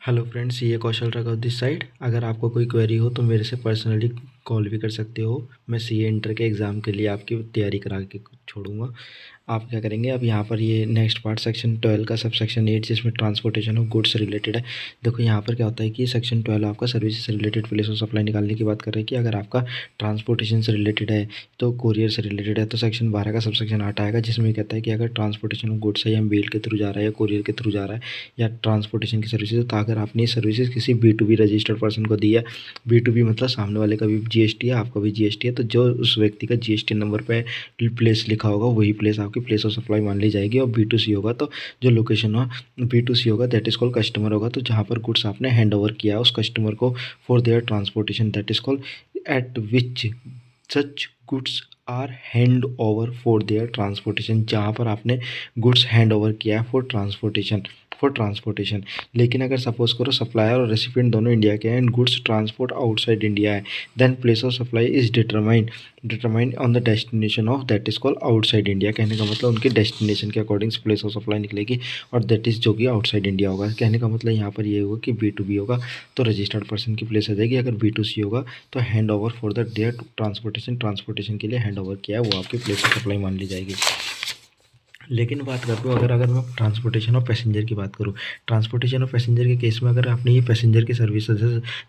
Hello friends, ये कौशल Raghav this side. अगर आपको कोई क्वेरी हो तो मेरे से पर्सनली कॉल भी कर सकते हो। मैं सीए इंटर के एग्ज़ाम के लिए आपकी तैयारी करा के छोड़ूंगा। आप क्या करेंगे, अब यहाँ पर ये नेक्स्ट पार्ट सेक्शन 12 का सब सेक्शन 8 जिसमें ट्रांसपोर्टेशन ऑफ गुड्स से रिलेटेड है। देखो यहाँ पर क्या होता है कि सेक्शन 12 आपका सर्विसेज से रिलेटेड प्लेस ऑफ सप्लाई निकालने की बात कर रहे हैं कि अगर आपका ट्रांसपोर्टेशन से रिलेटेड है तो कोरियर से रिलेटेड है तो सेक्शन 12 का सब सेक्शन 8 आएगा, जिसमें कहता है कि अगर ट्रांसपोर्टेशन ऑफ गुड्स है या मेल के थ्रू जा रहा है या कोरियर के थ्रू जा रहा है या ट्रांसपोर्टेशन की सर्विसेज, तो अगर आपने सर्विसेज किसी B2B रजिस्टर्ड पर्सन को दी है, B2B मतलब सामने वाले का भी जीएसटी है, आपका भी जीएसटी है, तो जो उस व्यक्ति का जीएसटी नंबर पे प्लेस लिखा होगा वही प्लेस आपकी प्लेस ऑफ सप्लाई मान ली जाएगी। और B2C होगा तो जो लोकेशन हो B2C होगा दैट इज कॉल्ड कस्टमर होगा, तो जहाँ पर गुड्स आपने हैंड ओवर किया है उस कस्टमर को for their transportation that is called at which such goods are hand over for their transportation, जहाँ पर आपने गुड्स हैंड ओवर किया है फॉर ट्रांसपोर्टेशन। लेकिन अगर सपोज करो सप्लायर और रेसिपिएंट दोनों इंडिया के हैं and goods transport outside India है, then place of supply is determined on the destination of that is called outside India. कहने का मतलब उनके डेस्टिनेशन के अकॉर्डिंग प्लेस ऑफ सप्लाई निकलेगी और दैट इज जो कि आउटसाइड इंडिया होगा। कहने का मतलब यहाँ पर ये होगा कि B2B होगा तो रजिस्टर्ड पर्सन की प्लेस आ जाएगी, अगर B2C होगा तो hand over for the their transportation के लिए हैंड ओवर किया है वो आपकी प्लेस ऑफ सप्लाई मान ली जाएगी। लेकिन बात करते हो अगर मैं ट्रांसपोर्टेशन ऑफ पैसेंजर की बात करूँ, ट्रांसपोर्टेशन ऑफ पैसेंजर के केस में अगर आपने ये पैसेंजर की सर्विस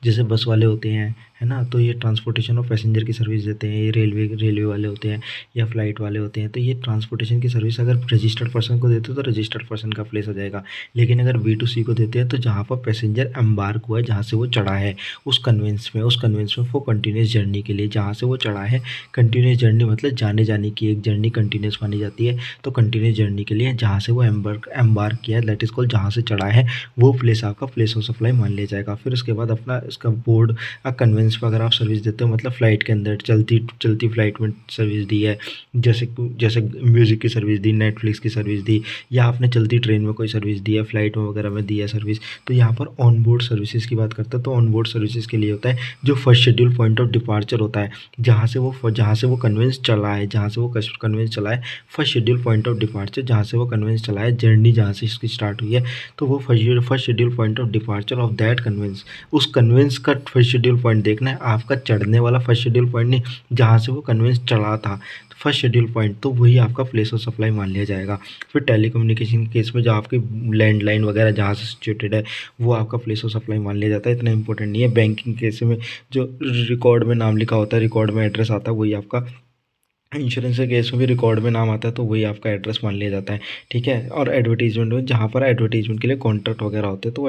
जैसे बस वाले होते हैं है ना, तो ये ट्रांसपोर्टेशन ऑफ पैसेंजर की सर्विस देते हैं, ये रेलवे वाले होते हैं या फ्लाइट वाले होते हैं, तो ये ट्रांसपोर्टेशन की सर्विस अगर रजिस्टर्ड पर्सन को देते हो तो रजिस्टर्ड पर्सन का प्लेस आ जाएगा। लेकिन अगर B2C को देते हैं तो जहाँ पर पैसेंजर एम्बार्क हुआ है, जहाँ से वो चढ़ा है उस कन्वेंस में वो कंटिन्यूस जर्नी के लिए जहाँ से वो चढ़ा है, कंटिन्यूस जर्नी मतलब जाने की एक जर्नी कंटिन्यूस मानी जाती है, तो कंटिन्यूस जर्नी के लिए जहाँ से वो एम्बार्क किया है दैट इज कॉल्ड जहाँ से चढ़ा है वो प्लेस आपका प्लेस ऑफ सप्लाई मान लिया जाएगा। फिर उसके बाद अपना इसका बोर्ड कन्वेंस पर अगर आप सर्विस देते हो, मतलब फ़्लाइट के अंदर चलती फ़्लाइट में सर्विस दी है, जैसे म्यूज़िक की सर्विस दी, नेटफ्लिक्स की सर्विस दी, या आपने चलती ट्रेन में कोई सर्विस दी है, फ़्लाइट में वगैरह में दी है सर्विस, तो यहाँ पर ऑन बोर्ड सर्विसेज की बात करते हैं। तो ऑन बोर्ड सर्विसेज के लिए होता है जो first schedule point of departure होता है, जहाँ से वो कन्वेंस चला है, first schedule point of departure जहाँ से वो कन्वेंस चला है, जर्नी जहाँ से इसकी स्टार्ट हुई है, तो वो first schedule point of departure of that conveyance, उस कन्वेंस का फर्स्ट शेड्यूल पॉइंट देखना है आपका, चढ़ने वाला फर्स्ट शेड्यूल पॉइंट नहीं, जहाँ से वो कन्वेंस चला था फर्स्ट शेड्यूल पॉइंट, तो वही आपका प्लेस ऑफ सप्लाई मान लिया जाएगा। फिर टेलीकम्युनिकेशन के केस में जो आपकी लैंडलाइन वगैरह जहाँ से सिचुएटेड है वो आपका प्लेस ऑफ सप्लाई मान लिया जाता है, इतना इंपॉर्टेंट नहीं है। बैंकिंग केस में जो रिकॉर्ड में नाम लिखा होता है, रिकॉर्ड में एड्रेस आता है, वही आपका इंश्योरेंस के केस में भी रिकॉर्ड में नाम आता है तो वही आपका एड्रेस मान लिया जाता है, ठीक है। और एडवर्टीजमेंट में जहाँ पर एडवर्टीजमेंट के लिए कॉन्ट्रैक्ट वगैरह होते हैं तो